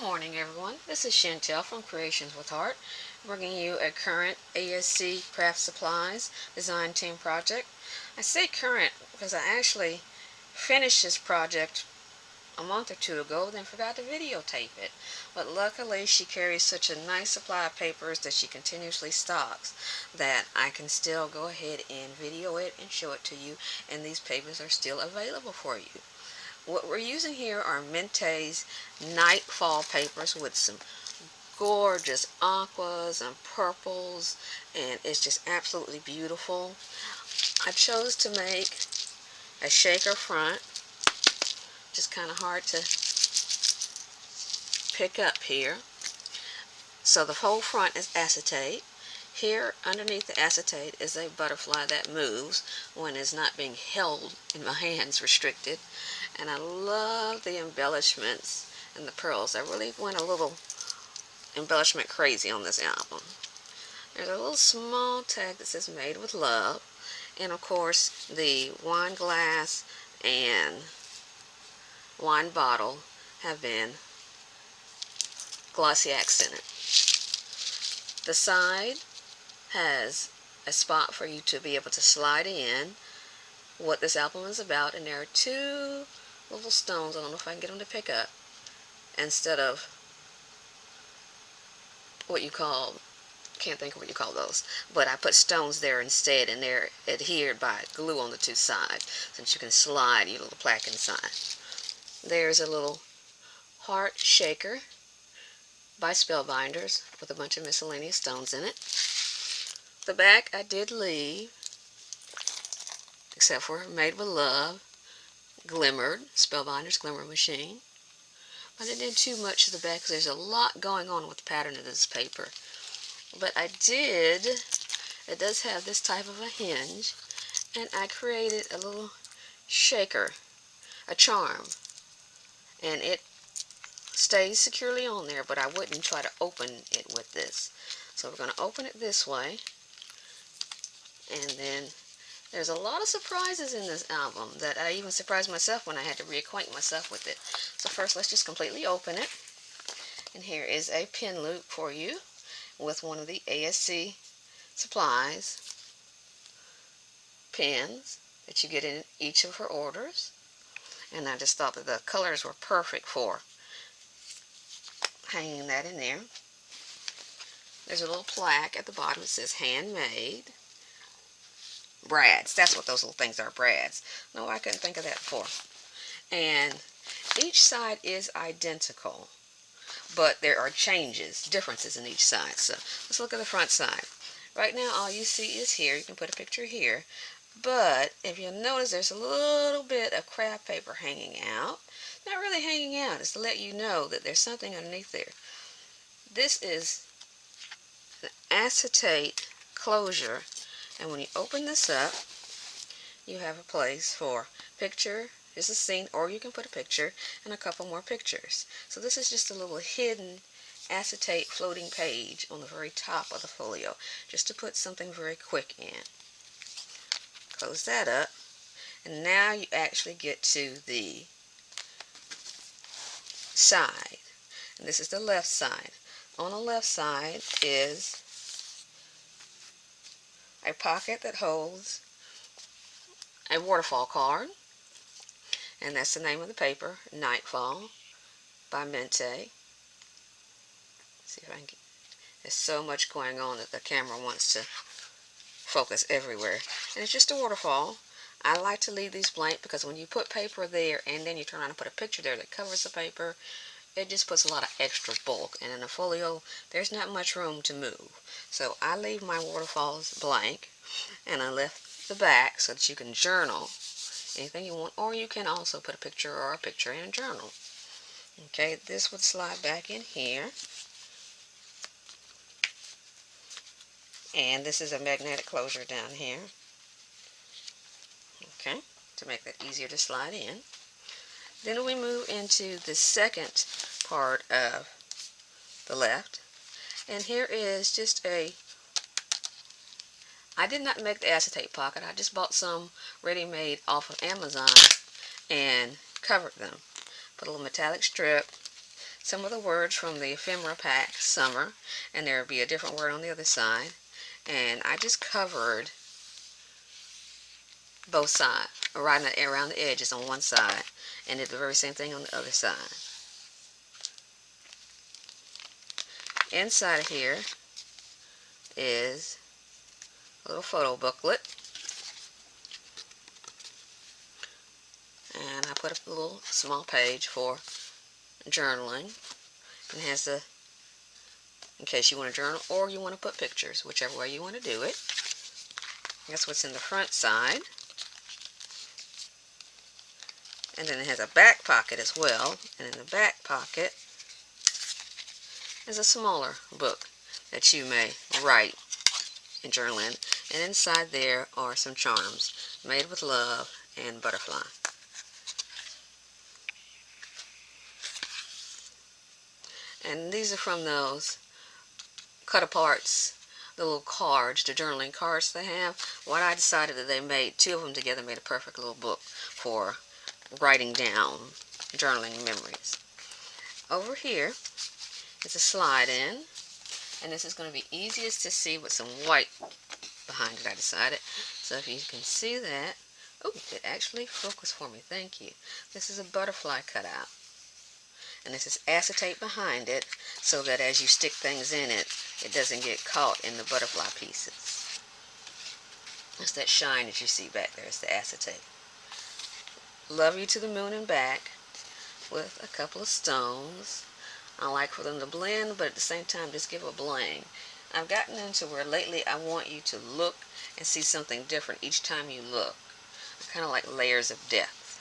morning, everyone. This is Chantel from Creations with Heart, bringing you a current ASC Craft Supplies design team project. I say current because I actually finished this project a month or two ago, then forgot to videotape it. But luckily, she carries such a nice supply of papers that she continuously stocks that I can still go ahead and video it and show it to you, and these papers are still available for you. What we're using here are Mintay's Nightfall papers with some gorgeous aquas and purples, and it's just absolutely beautiful. I chose to make a shaker front, just kind of hard to pick up here. So the whole front is acetate. Here underneath the acetate is a butterfly that moves when it's not being held in my hands, restricted. And I love the embellishments and the pearls. I really went a little embellishment crazy on this album. There's a little small tag that says made with love, and of course the wine glass and wine bottle have been glossy accented. The side has a spot for you to be able to slide in what this album is about, and there are two little stones. I don't know if I can get them to pick up, instead of what you call, can't think of what you call those, but I put stones there instead, and they're adhered by glue on the two sides, since you can slide your little plaque inside. There's a little heart shaker by Spellbinders with a bunch of miscellaneous stones in it. The back I did leave, except for Made with Love, Glimmered, Spellbinders Glimmer Machine. But I didn't do much to the back because there's a lot going on with the pattern of this paper. But it does have this type of a hinge, and I created a little shaker, a charm, and it stays securely on there, but I wouldn't try to open it with this. So we're going to open it this way, and then there's a lot of surprises in this album that I even surprised myself when I had to reacquaint myself with it. So first, let's just completely open it. And here is a pin loop for you with one of the ASC Supplies pins that you get in each of her orders. And I just thought that the colors were perfect for hanging that in there. There's a little plaque at the bottom that says handmade. Brads, that's what those little things are, brads. No, I couldn't think of that before. And each side is identical, but there are differences in each side. So let's look at the front side. Right now all you see is here. You can put a picture here, but if you'll notice, there's a little bit of craft paper hanging out. Not really hanging out, it's to let you know that there's something underneath there. This is an acetate closure, and when you open this up, you have a place for picture, just a scene, or you can put a picture and a couple more pictures. So this is just a little hidden acetate floating page on the very top of the folio, just to put something very quick in. Close that up, and now you actually get to the side. And this is the left side. On the left side is a pocket that holds a waterfall card, and that's the name of the paper, Nightfall by Mintay. See if I can get, there's so much going on that the camera wants to focus everywhere. And it's just a waterfall. I like to leave these blank because when you put paper there and then you turn around and put a picture there that covers the paper, it just puts a lot of extra bulk. And in a folio, there's not much room to move. So I leave my waterfalls blank, and I left the back so that you can journal anything you want, or you can also put a picture or a picture in a journal. Okay, this would slide back in here. And this is a magnetic closure down here. Okay, to make that easier to slide in. Then we move into the second part of the left. And here is just I did not make the acetate pocket. I just bought some ready-made off of Amazon and covered them. Put a little metallic strip, some of the words from the ephemera pack, summer, and there will be a different word on the other side. And I just covered both sides, around the edges on one side, and did the very same thing on the other side. Inside of here is a little photo booklet, and I put a little small page for journaling, and it has the, in case you want to journal or you want to put pictures, whichever way you want to do it. That's what's in the front side. And then it has a back pocket as well, and in the back pocket is a smaller book that you may write and journal in. And inside there are some charms, made with love and butterfly. And these are from those cut aparts, the little cards, the journaling cards they have. What I decided that they made, two of them together made a perfect little book for writing down journaling memories. Over here is a slide in, and this is going to be easiest to see with some white behind it, I decided. So if you can see that, oh, it actually focused for me, thank you. This is a butterfly cutout, and this is acetate behind it so that as you stick things in it, it doesn't get caught in the butterfly pieces. It's that shine that you see back there, it's the acetate. Love You to the Moon and Back with a couple of stones. I like for them to blend, but at the same time just give a bling. I've gotten into where lately I want you to look and see something different each time you look. I kind of like layers of depth.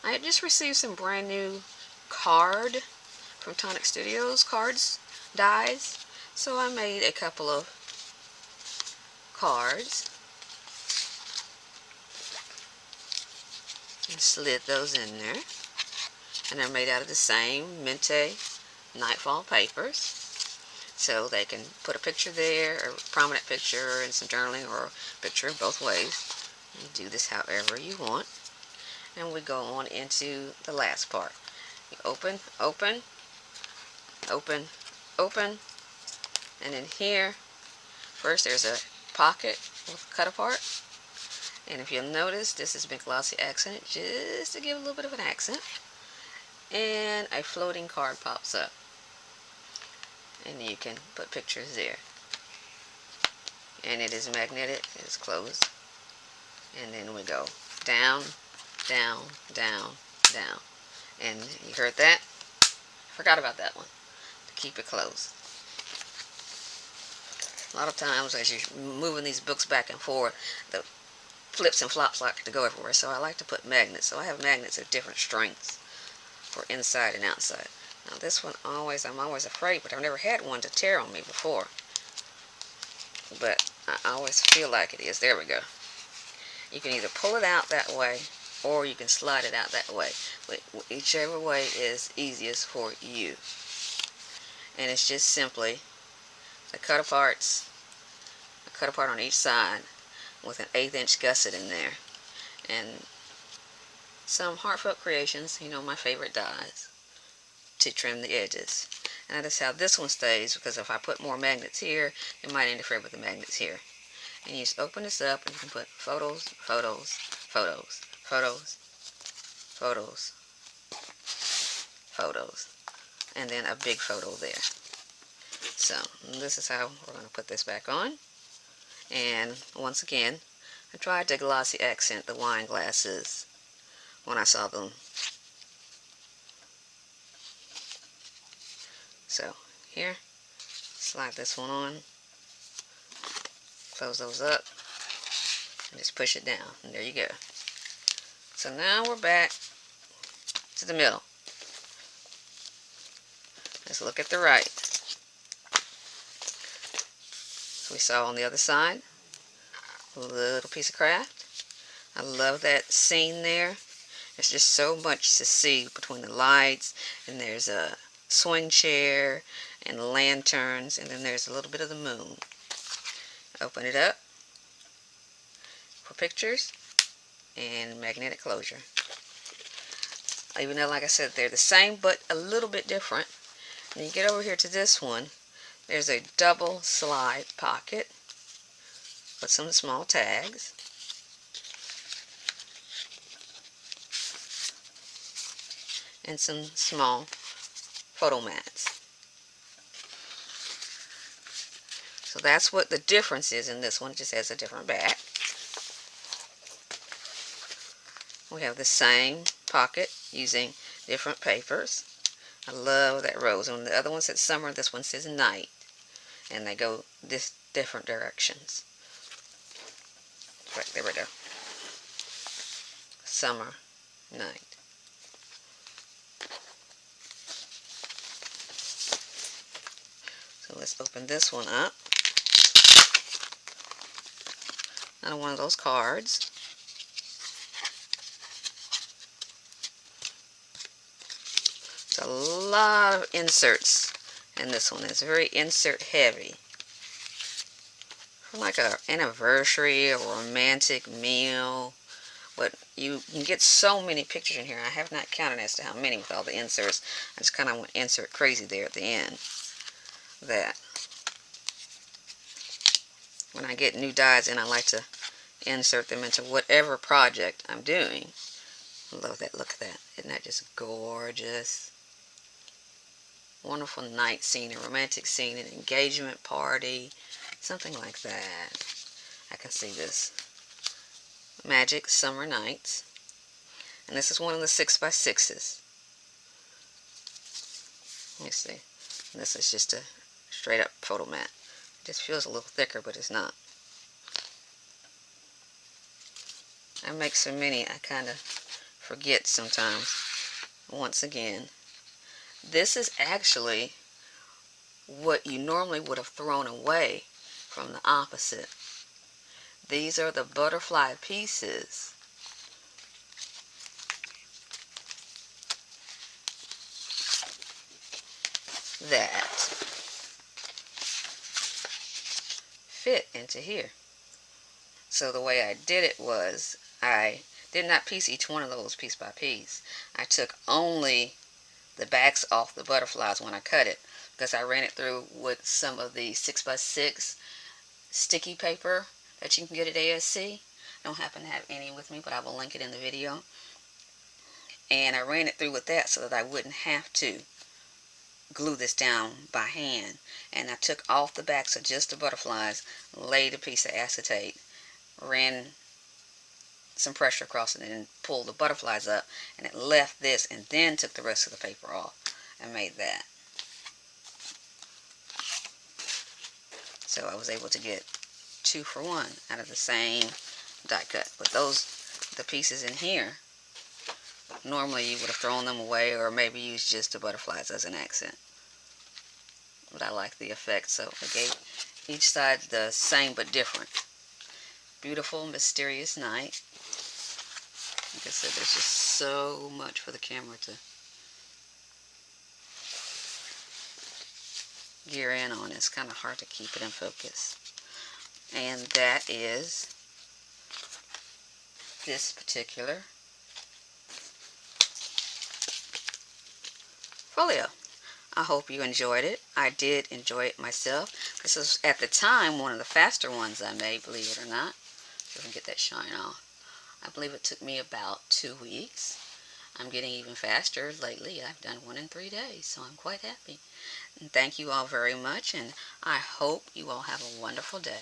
I had just received some brand new card from Tonic Studios, cards, dies. So I made a couple of cards and slid those in there. And they're made out of the same Mintay Nightfall papers. So they can put a picture there, or a prominent picture, and some journaling, or a picture both ways. You do this however you want. And we go on into the last part. You open, open, open, open, and in here, first there's a pocket with cut apart. And if you'll notice, this has been glossy accented just to give a little bit of an accent. And a floating card pops up. And you can put pictures there. And it is magnetic, it is closed. And then we go down, down, down, down. And you heard that? Forgot about that one. To keep it closed. A lot of times as you're moving these books back and forth, the flips and flops like to go everywhere. So I like to put magnets. So I have magnets of different strengths for inside and outside. Now this one I'm always afraid, but I've never had one to tear on me before. But I always feel like it is. There we go. You can either pull it out that way, or you can slide it out that way. Whichever way is easiest for you. And it's just simply the cut aparts, a cut apart on each side with an 1/8 inch gusset in there. And some Heartfelt Creations, you know, my favorite dies, to trim the edges. And that's how this one stays, because if I put more magnets here, it might interfere with the magnets here. And you just open this up and you can put photos, photos, photos, photos, photos, photos, and then a big photo there. So this is how we're going to put this back on. And once again, I tried to glossy accent the wine glasses when I saw them. So here, slide this one on, close those up, and just push it down, and there you go. So now we're back to the middle. Let's look at the right. So we saw on the other side, a little piece of craft. I love that scene there. There's just so much to see between the lights, and there's a swing chair and lanterns, and then there's a little bit of the moon. Open it up for pictures and magnetic closure. Even though, like I said, they're the same but a little bit different, When you get over here to this one, there's a double slide pocket with some small tags. And some small photo mats. So that's what the difference is in this one. It just has a different back. We have the same pocket using different papers. I love that rose. When the other one says summer, this one says night. And they go this different directions. Right, there we go. Summer, night. So let's open this one up. Another one of those cards. There's a lot of inserts in this one. It's very insert heavy. For like an anniversary or romantic meal. But you can get so many pictures in here. I have not counted as to how many with all the inserts. I just kind of went insert crazy there at the end. That when I get new dies in, I like to insert them into whatever project I'm doing. I love that. Look at that. Isn't that just gorgeous? Wonderful night scene, a romantic scene, an engagement party, something like that. I can see this. Magic Summer Nights. And this is one of the 6x6s. Let me see. And this is just a straight up photo mat. It just feels a little thicker, but it's not. I make so many, I kind of forget sometimes. Once again, this is actually what you normally would have thrown away from the opposite. These are the butterfly pieces that fit into here. So the way I did it was I did not piece each one of those piece by piece. I took only the backs off the butterflies when I cut it, because I ran it through with some of the 6x6 sticky paper that you can get at ASC. I don't happen to have any with me, but I will link it in the video. And I ran it through with that so that I wouldn't have to glue this down by hand. And I took off the backs of just the butterflies, laid a piece of acetate, ran some pressure across it, and pulled the butterflies up, and it left this, and then took the rest of the paper off and made that. So I was able to get 2 for 1 out of the same die cut. But those, the pieces in here, normally you would have thrown them away or maybe used just the butterflies as an accent. But I like the effect, so I gave each side the same but different. Beautiful, mysterious night. Like I said, there's just so much for the camera to gear in on. It's kind of hard to keep it in focus. And that is this particular folio. I hope you enjoyed it. I did enjoy it myself. This was, at the time, one of the faster ones I made, believe it or not. So I can get that shine off. I believe it took me about 2 weeks. I'm getting even faster lately. I've done one in 3 days, so I'm quite happy. And thank you all very much, and I hope you all have a wonderful day.